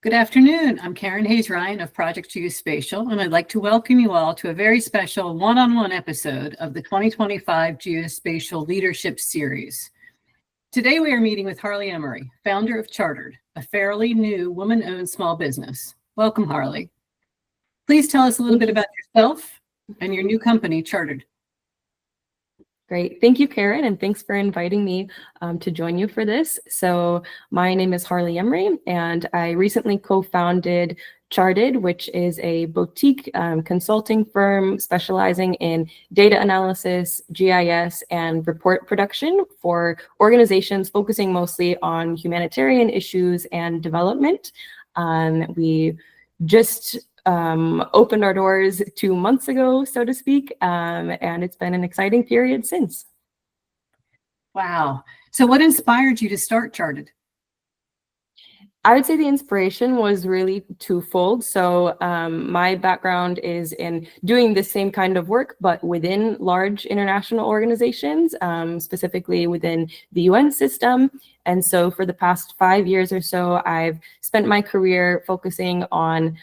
Good afternoon. I'm Karen Hayes-Ryan of Project Geospatial, and I'd like to welcome you all to a very special one-on-one episode of the 2025 Geospatial Leadership Series. Today we are meeting with Harley Emery, founder of Chartered, a fairly new woman-owned small business. Welcome, Harley. Please tell us a little bit about yourself and your new company, Chartered. Great. Thank you, Karen, and thanks for inviting me to join you for this. So my name is Harley Emery, and I recently co-founded Charted, which is a boutique consulting firm specializing in data analysis, GIS, and report production for organizations focusing mostly on humanitarian issues and development. We just opened our doors 2 months ago, so to speak, and it's been an exciting period since. Wow. So what inspired you to start Charted? I would say the inspiration was really twofold. So my background is in doing the same kind of work, but within large international organizations, specifically within the UN system. And so for the past 5 years or so, I've spent my career focusing on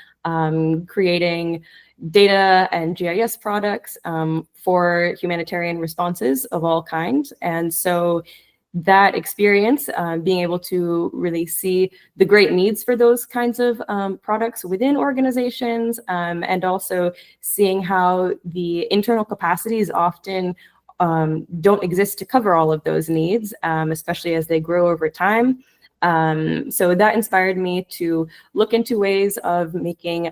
creating data and GIS products for humanitarian responses of all kinds. And so that experience, being able to really see the great needs for those kinds of products within organizations, and also seeing how the internal capacities often don't exist to cover all of those needs, especially as they grow over time. So that inspired me to look into ways of making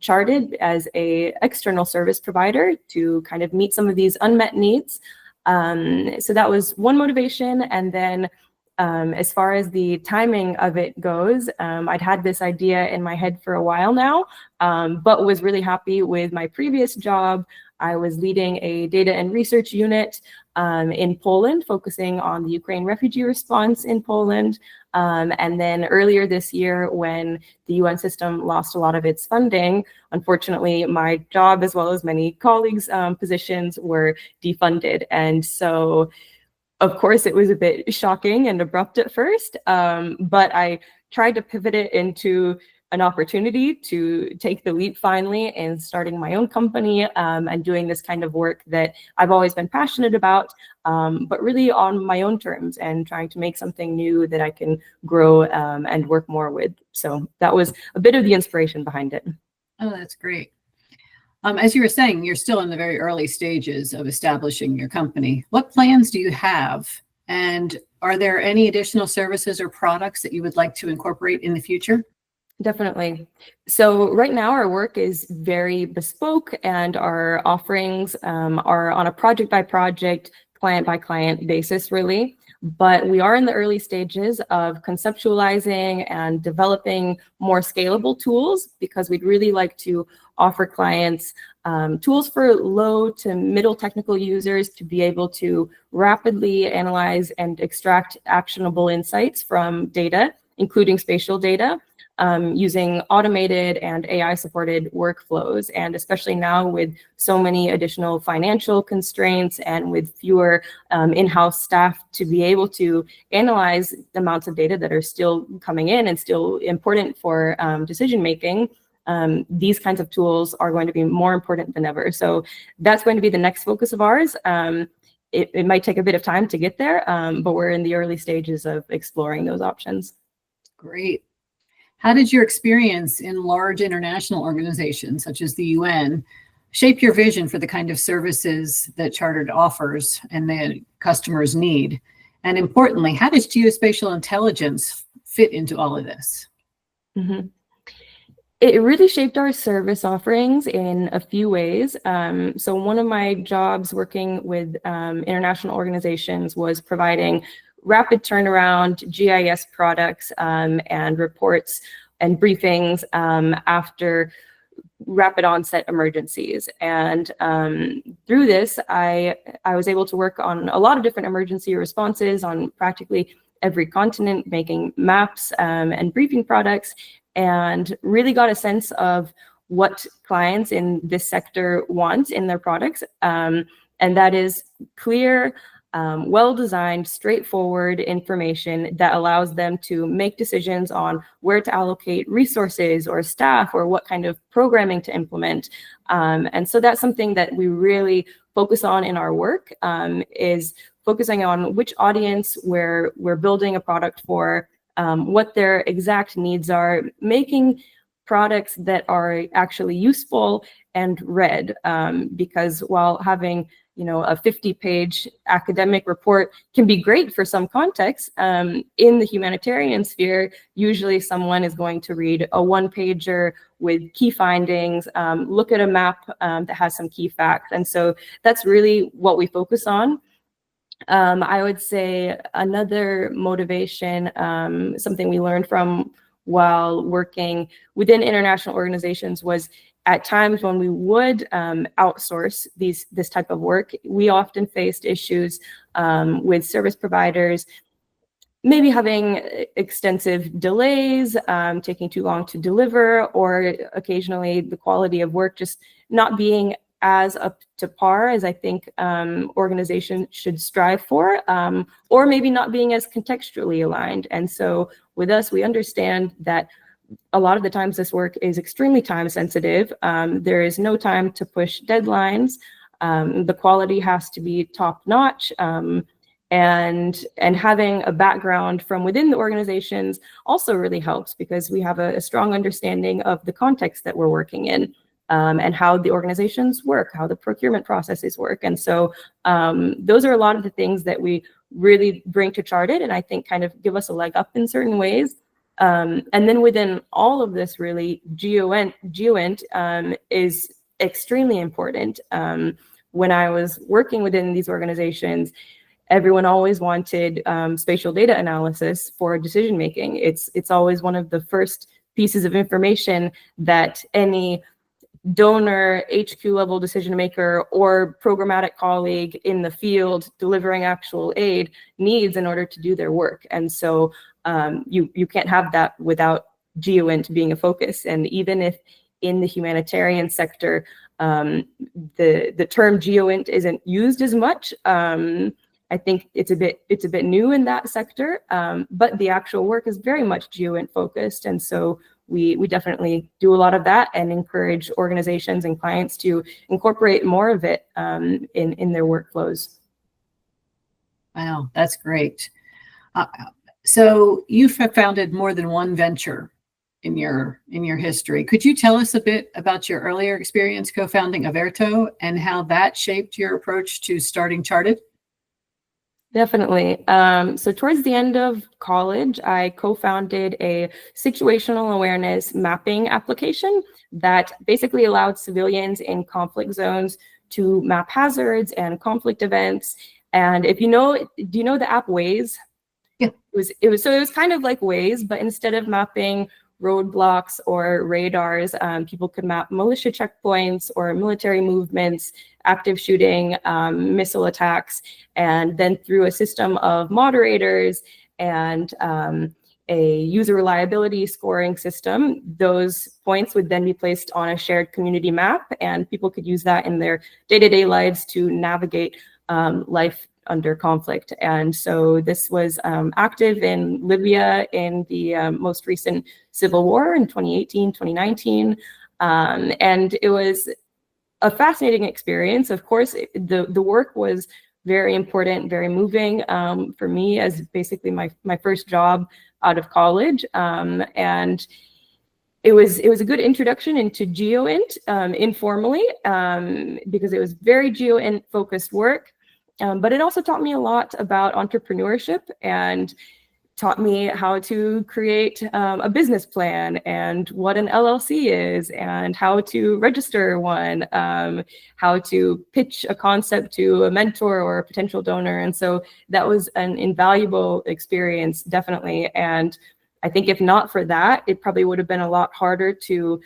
Charted as an external service provider to kind of meet some of these unmet needs. So that was one motivation. And then as far as the timing of it goes, I'd had this idea in my head for a while now, but was really happy with my previous job. I was leading a data and research unit in Poland, focusing on the Ukraine refugee response in Poland. And then earlier this year, when the UN system lost a lot of its funding, unfortunately, my job, as well as many colleagues' positions, were defunded. And so, of course, it was a bit shocking and abrupt at first, but I tried to pivot it into an opportunity to take the leap finally in starting my own company and doing this kind of work that I've always been passionate about, but really on my own terms and trying to make something new that I can grow and work more with. So that was a bit of the inspiration behind it. Oh, that's great. As you were saying, you're still in the very early stages of establishing your company. What plans do you have? And are there any additional services or products that you would like to incorporate in the future? Definitely. So right now our work is very bespoke and our offerings are on a project by project, client by client basis, really. But we are in the early stages of conceptualizing and developing more scalable tools because we'd really like to offer clients tools for low to middle technical users to be able to rapidly analyze and extract actionable insights from data, including spatial data, using automated and AI-supported workflows. And especially now with so many additional financial constraints and with fewer in-house staff to be able to analyze the amounts of data that are still coming in and still important for decision-making, these kinds of tools are going to be more important than ever. So that's going to be the next focus of ours. It might take a bit of time to get there, but we're in the early stages of exploring those options. Great. How did your experience in large international organizations, such as the UN, shape your vision for the kind of services that Chartered offers and that customers need? And importantly, how does geospatial intelligence fit into all of this? Mm-hmm. It really shaped our service offerings in a few ways. So one of my jobs working with international organizations was providing rapid turnaround GIS products and reports and briefings after rapid onset emergencies. And through this, I was able to work on a lot of different emergency responses on practically every continent, making maps and briefing products, and really got a sense of what clients in this sector want in their products. And that is clear, well-designed, straightforward information that allows them to make decisions on where to allocate resources or staff or what kind of programming to implement. And so that's something that we really focus on in our work, is focusing on which audience we're building a product for, what their exact needs are, making products that are actually useful and read, because while having a 50-page academic report can be great for some context, in the humanitarian sphere, usually someone is going to read a one-pager with key findings, look at a map that has some key facts. And so that's really what we focus on. I would say another motivation, something we learned from while working within international organizations, was at times when we would outsource this type of work, we often faced issues with service providers maybe having extensive delays, taking too long to deliver, or occasionally the quality of work just not being as up to par as I think organizations should strive for, or maybe not being as contextually aligned. And so with us, we understand that a lot of the times this work is extremely time sensitive. There is no time to push deadlines. The quality has to be top notch. And having a background from within the organizations also really helps, because we have a strong understanding of the context that we're working in, and how the organizations work, how the procurement processes work. And so those are a lot of the things that we really bring to Charted, and I think kind of give us a leg up in certain ways. And then within all of this, really, Geoint is extremely important. When I was working within these organizations, everyone always wanted spatial data analysis for decision making. It's always one of the first pieces of information that any donor, HQ level decision maker, or programmatic colleague in the field delivering actual aid needs in order to do their work. And so you can't have that without Geoint being a focus. And even if in the humanitarian sector, the term Geoint isn't used as much, I think it's a bit new in that sector, but the actual work is very much Geoint focused. And so we definitely do a lot of that and encourage organizations and clients to incorporate more of it in their workflows. Wow, that's great. So you've founded more than one venture in your history. Could you tell us a bit about your earlier experience co-founding Averto and how that shaped your approach to starting Charted? Definitely. So towards the end of college, I co-founded a situational awareness mapping application that basically allowed civilians in conflict zones to map hazards and conflict events. And if you know, do you know the app Waze? Yeah. It was kind of like Waze, but instead of mapping roadblocks or radars, people could map militia checkpoints or military movements, active shooting, missile attacks, and then through a system of moderators and a user reliability scoring system, those points would then be placed on a shared community map, and people could use that in their day-to-day lives to navigate life under conflict. And so this was active in Libya in the most recent civil war in 2018, 2019. And it was a fascinating experience. Of course, the work was very important, very moving for me as basically my first job out of college. And it was a good introduction into Geoint informally, because it was very Geoint focused work. But it also taught me a lot about entrepreneurship and taught me how to create a business plan and what an LLC is and how to register one, how to pitch a concept to a mentor or a potential donor. And so that was an invaluable experience, definitely. And I think if not for that, it probably would have been a lot harder to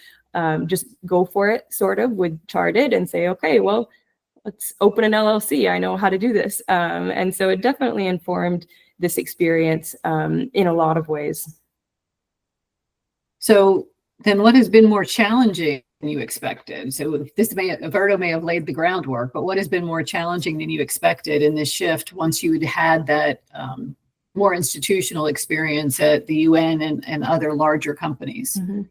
just go for it sort of with Charted and say, okay, well, let's open an LLC. I know how to do this. And so it definitely informed this experience in a lot of ways. So then what has been more challenging than you expected. So Averto may have laid the groundwork, but what has been more challenging than you expected in this shift once you had that more institutional experience at the UN and other larger companies? Mm-hmm.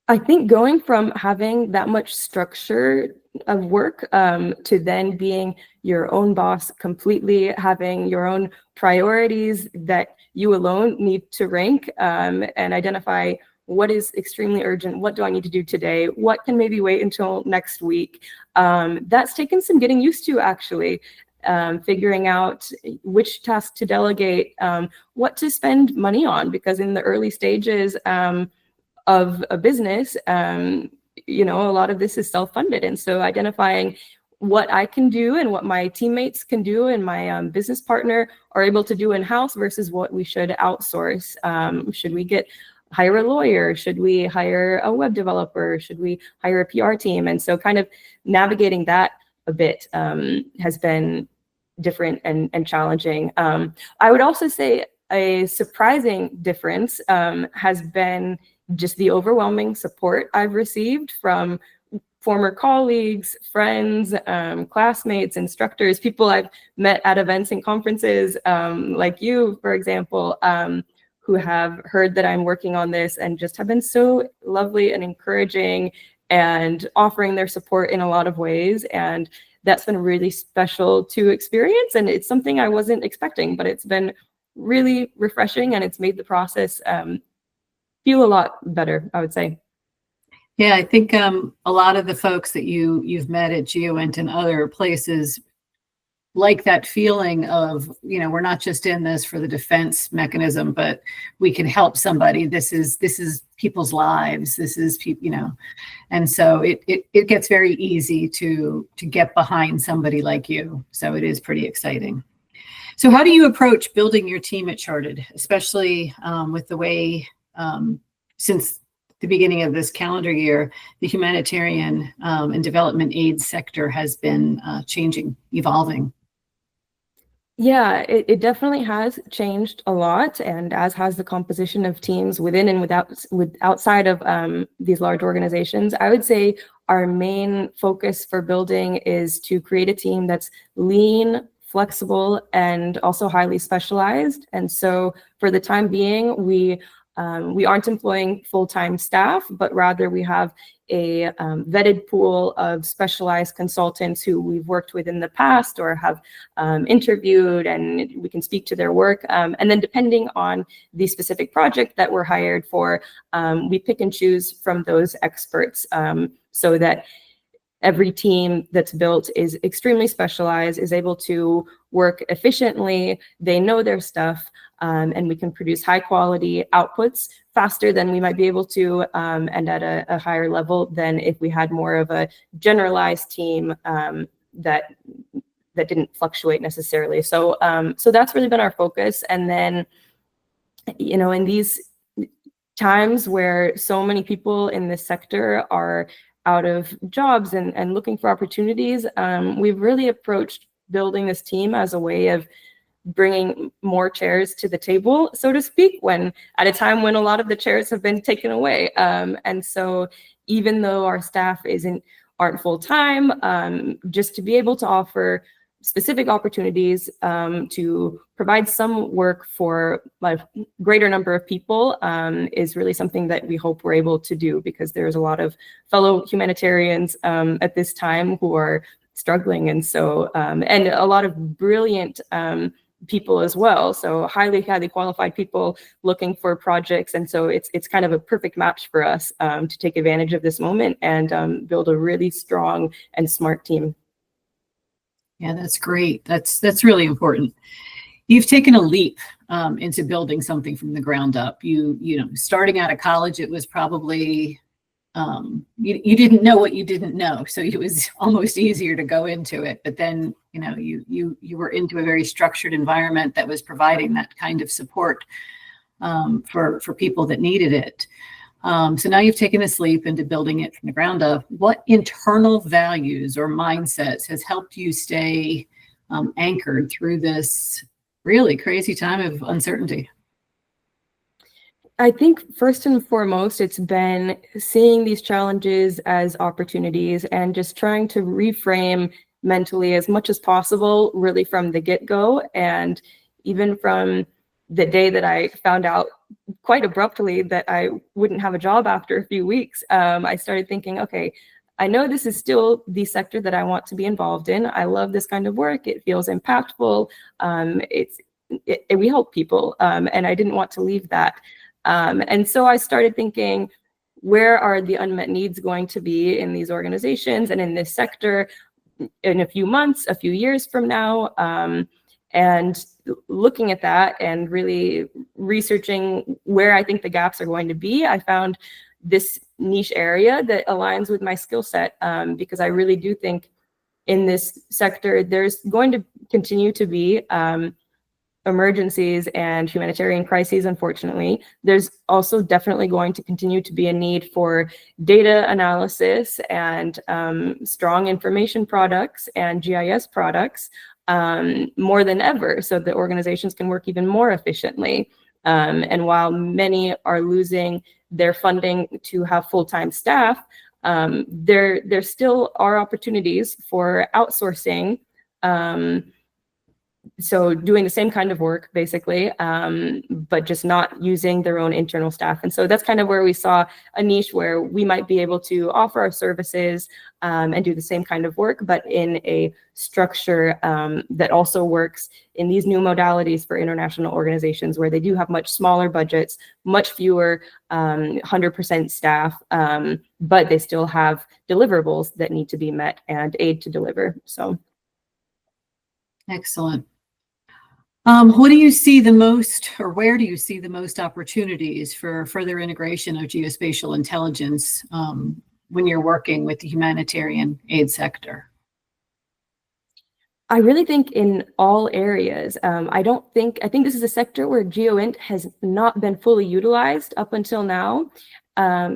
I think going from having that much structure of work to then being your own boss completely, having your own priorities that you alone need to rank and identify what is extremely urgent, what do I need to do today, what can maybe wait until next week. That's taken some getting used to, actually. Figuring out which task to delegate, what to spend money on, because in the early stages of a business, a lot of this is self-funded. And so identifying what I can do and what my teammates can do and my business partner are able to do in-house versus what we should outsource. Should we hire a lawyer? Should we hire a web developer? Should we hire a PR team? And so kind of navigating that a bit has been different and challenging. I would also say a surprising difference has been just the overwhelming support I've received from former colleagues, friends, classmates, instructors, people I've met at events and conferences, like you, for example, who have heard that I'm working on this and just have been so lovely and encouraging and offering their support in a lot of ways. And that's been really special to experience. And it's something I wasn't expecting, but it's been really refreshing, and it's made the process feel a lot better, I would say. Yeah, I think a lot of the folks that you've met at Geoint and other places like that feeling of, we're not just in this for the defense mechanism, but we can help somebody. This is people's lives. This is people, and so it gets very easy to get behind somebody like you. So it is pretty exciting. So how do you approach building your team at Charted, especially with the way since the beginning of this calendar year, the humanitarian and development aid sector has been changing, evolving? Yeah, it definitely has changed a lot, and as has the composition of teams within and outside of these large organizations. I would say our main focus for building is to create a team that's lean, flexible, and also highly specialized. And so for the time being, we aren't employing full-time staff, but rather we have a vetted pool of specialized consultants who we've worked with in the past or have interviewed, and we can speak to their work. And then depending on the specific project that we're hired for, we pick and choose from those experts so that every team that's built is extremely specialized, is able to work efficiently, they know their stuff, and we can produce high quality outputs faster than we might be able to, and at a higher level than if we had more of a generalized team that didn't fluctuate necessarily. So that's really been our focus. And then, in these times where so many people in this sector are out of jobs and looking for opportunities, we've really approached building this team as a way of bringing more chairs to the table, so to speak, at a time when a lot of the chairs have been taken away. And so even though our staff aren't full-time, just to be able to offer specific opportunities to provide some work for a greater number of people is really something that we hope we're able to do, because there's a lot of fellow humanitarians at this time who are struggling. And so, and a lot of brilliant people as well. So highly qualified people looking for projects. And so it's kind of a perfect match for us to take advantage of this moment and build a really strong and smart team. Yeah, that's great. That's really important. You've taken a leap into building something from the ground up. Starting out of college, it was probably you didn't know what you didn't know, so it was almost easier to go into it. But then you were into a very structured environment that was providing that kind of support for people that needed it. So now you've taken this leap into building it from the ground up. What internal values or mindsets has helped you stay anchored through this really crazy time of uncertainty? I think first and foremost, it's been seeing these challenges as opportunities and just trying to reframe mentally as much as possible, really from the get-go. And even from the day that I found out quite abruptly that I wouldn't have a job after a few weeks, I started thinking, okay, I know this is still the sector that I want to be involved in. I love this kind of work. It feels impactful. We help people, and I didn't want to leave that. And so I started thinking, where are the unmet needs going to be in these organizations and in this sector in a few months, a few years from now? And looking at that and really researching where I think the gaps are going to be, I found this niche area that aligns with my skill set, because I really do think in this sector, there's going to continue to be emergencies and humanitarian crises, unfortunately. There's also definitely going to continue to be a need for data analysis and strong information products and GIS products more than ever, so that organizations can work even more efficiently. And while many are losing their funding to have full-time staff, there still are opportunities for outsourcing, so doing the same kind of work, basically, but just not using their own internal staff. And so that's kind of where we saw a niche where we might be able to offer our services and do the same kind of work, but in a structure that also works in these new modalities for international organizations where they do have much smaller budgets, much fewer 100% staff, but they still have deliverables that need to be met and aid to deliver. So. Excellent. What do you see the most, or where do you see the most opportunities for further integration of geospatial intelligence when you're working with the humanitarian aid sector? I really think in all areas. I think this is a sector where Geoint has not been fully utilized up until now.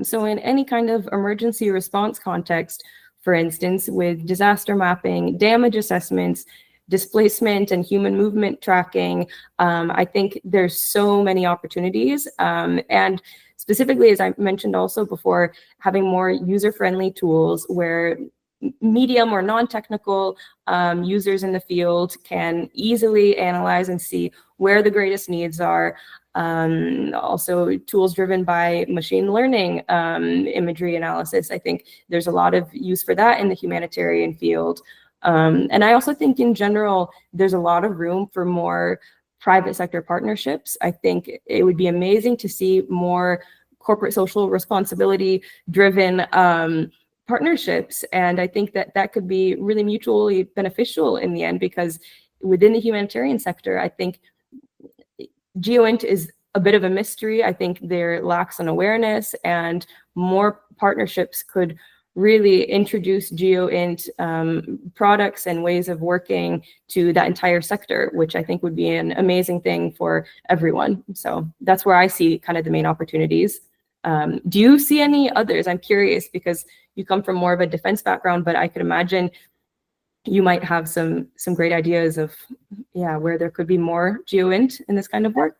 So in any kind of emergency response context, for instance, with disaster mapping, damage assessments, displacement and human movement tracking, I think there's so many opportunities. And specifically, as I mentioned also before, having more user-friendly tools where medium or non-technical users in the field can easily analyze and see where the greatest needs are. Also tools driven by machine learning, imagery analysis. I think there's a lot of use for that in the humanitarian field. And I also think in general, there's a lot of room for more private sector partnerships. I think it would be amazing to see more corporate social responsibility driven partnerships. And I think that that could be really mutually beneficial in the end, because within the humanitarian sector, I think Geoint is a bit of a mystery. I think there lacks an awareness, and more partnerships could really introduce Geoint products and ways of working to that entire sector, which I think would be an amazing thing for everyone. So that's where I see kind of the main opportunities. Do you see any others? I'm curious because you come from more of a defense background, but I could imagine you might have some great ideas of, where there could be more Geoint in this kind of work.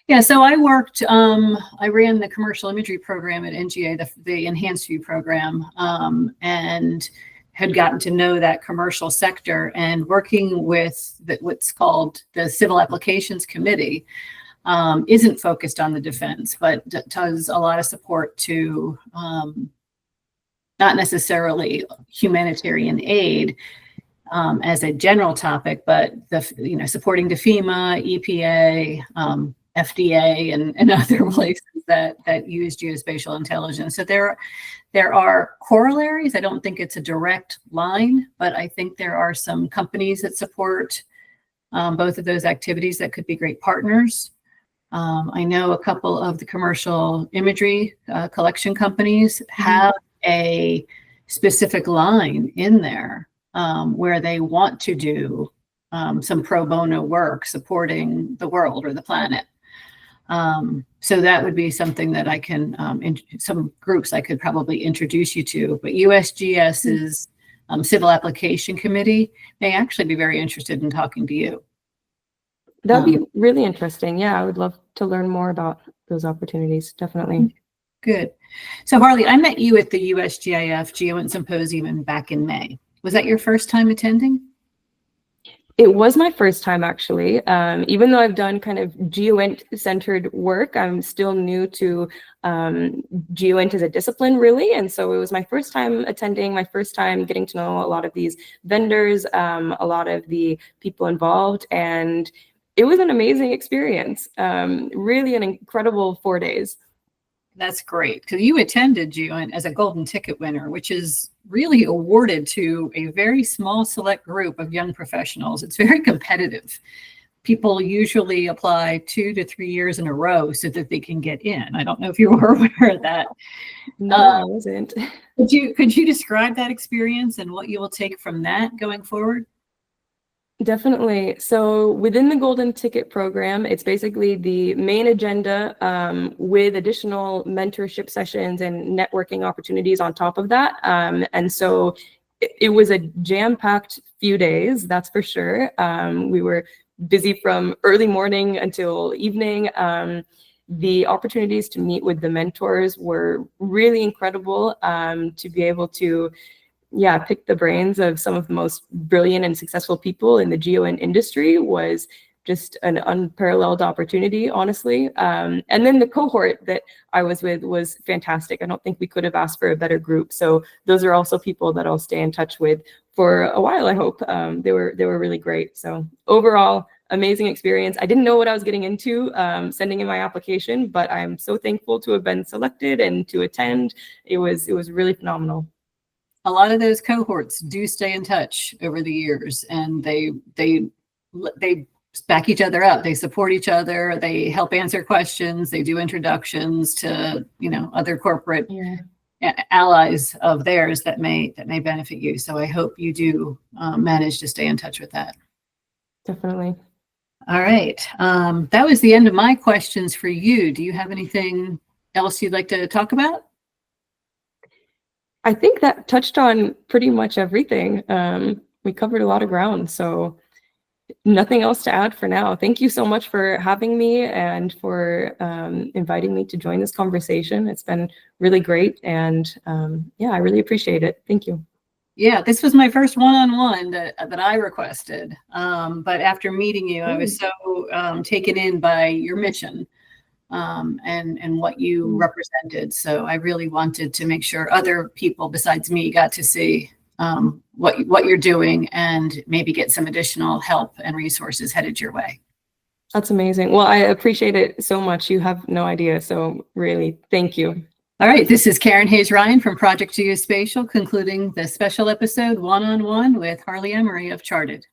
Yeah, so I worked, I ran the commercial imagery program at NGA, the Enhanced View program, and had gotten to know that commercial sector, and working with what's called the Civil Applications Committee isn't focused on the defense, but does a lot of support to not necessarily humanitarian aid as a general topic, but supporting the FEMA, EPA, FDA, and other places that use geospatial intelligence. So there are corollaries. I don't think it's a direct line, but I think there are some companies that support both of those activities that could be great partners. I know a couple of the commercial imagery collection companies have a specific line in there where they want to do some pro bono work supporting the world or the planet. So that would be something that I can, some groups I could probably introduce you to, but USGS's Civil Application Committee may actually be very interested in talking to you. That'd be really interesting. Yeah, I would love to learn more about those opportunities, definitely. Good. So Harley, I met you at the USGIF Geoint Symposium back in May. Was that your first time attending? It was my first time, actually. Even though I've done kind of Geoint-centered work, I'm still new to Geoint as a discipline, really. And so it was my first time attending, my first time getting to know a lot of these vendors, a lot of the people involved, and it was an amazing experience. Really an incredible 4 days. That's great, because you attended Geoint as a golden ticket winner, which is really awarded to a very small select group of young professionals. It's very competitive. People usually apply 2 to 3 years in a row so that they can get in. I don't know if you were aware of that. No, I wasn't. Could you describe that experience and what you will take from that going forward? Definitely. So within the Golden Ticket program, it's basically the main agenda with additional mentorship sessions and networking opportunities on top of that. And so it was a jam-packed few days, that's for sure. We were busy from early morning until evening. The opportunities to meet with the mentors were really incredible, to be able to pick the brains of some of the most brilliant and successful people in the Geoint industry was just an unparalleled opportunity, honestly. And then the cohort that I was with was fantastic. I don't think we could have asked for a better group. So those are also people that I'll stay in touch with for a while, I hope. They were really great. So overall, amazing experience. I didn't know what I was getting into sending in my application, but I'm so thankful to have been selected and to attend. It was really phenomenal. A lot of those cohorts do stay in touch over the years, and they back each other up. They support each other. They help answer questions. They do introductions to, other corporate allies of theirs that may benefit you. So I hope you do manage to stay in touch with that. Definitely. All right. That was the end of my questions for you. Do you have anything else you'd like to talk about? I think that touched on pretty much everything. We covered a lot of ground, so nothing else to add for now. Thank you so much for having me and for inviting me to join this conversation. It's been really great, and I really appreciate it. Thank you. Yeah, this was my first one-on-one that I requested, but after meeting you, I was so taken in by your mission. And what you represented. So I really wanted to make sure other people besides me got to see what you're doing and maybe get some additional help and resources headed your way. That's amazing. Well, I appreciate it so much. You have no idea. So really, thank you. All right, this is Karen Hayes-Ryan from Project Geospatial, concluding the special episode one-on-one with Harley Emery of Charted.